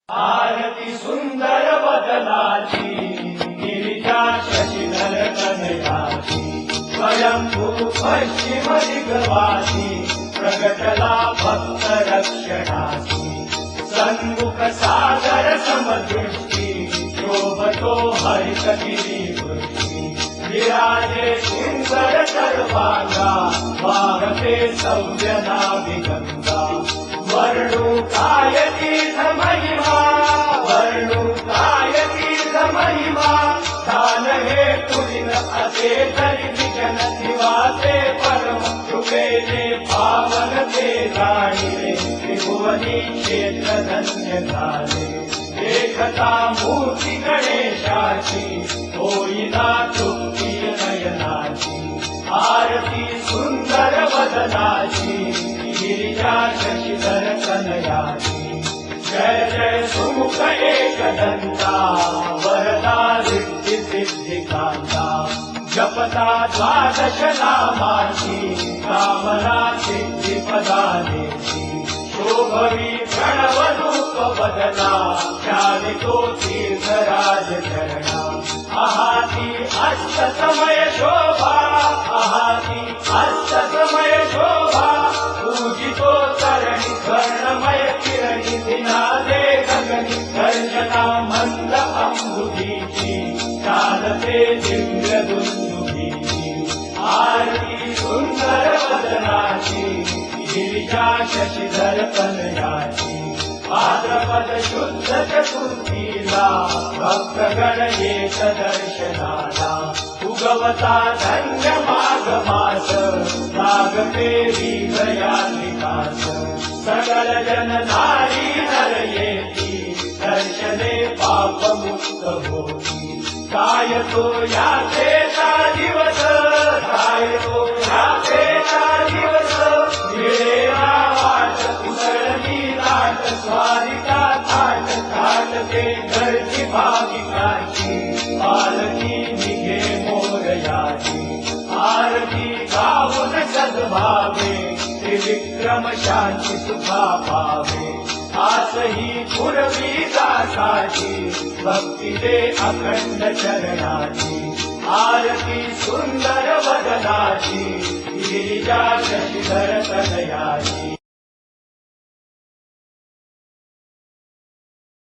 आरती सुंदर बदलाची गिरिजा शशिधर कनयाची स्वयंभू पश्चिम दिग्वासी प्रगटला भक्त रक्षणाची सन्मुख सागर समदृष्टी शोभतो हरित गिरिवृष्टी विराजे सुंदर सर्वांगा वाहते सौम्य नाभिगंगा वर्णू काय तीर्थ महिमा वर्णू काय तीर्थ महिमा दान हे पुरीन असे तरी विजन निवासे परम कृपेने पावन ते जाणिले त्रिभुवनी क्षेत्र धन्य झाले एकता मूर्ती गणेशाची होईना तृप्ती नयनाची आरती सुंदर बदनाची गिरिजा शशिधर कनयाची जय जय सुमुख एकदंता वरदा रिद्धी सिद्धिकांता जपता द्वादश नामाची कामना सिद्धी पदानेची शोभवी प्रणव रूप बदला चालितो तीर्थराज चरणा आहाती अस्त समय शोभा आहाती अस्त समय शोभा पूजितो तरणी स्वर्णमय किरणी दिनादे गगनी गर्जना मंद अंबुधीची चालते दिव्य दुंदुभीची आरती सुंदर वदनाची गिरिजा शशिधर कनयाची भाद्रपद शुद्ध चतुर्थीला भक्तगण येत दर्शनाला उगवता धन्य माघ मास लागते विघया विकास सकल जन नारी नर येती दर्शने पाप मुक्त होती काय तो याचेचा दिवस काय तो याचेचा दिवस मिळेला वाट उसळली लाट स्वारिका थाट थाटते घरची भाविकाची पालकी निघे मोरयाची आरती गाऊन सद्भावे त्रिविक्रम शांती सुखा पावे आसही पुरवी दासाची भक्ती दे अखंड चरणाची आरती सुंदर वदनाची गिरिजा शशिधर कनयाची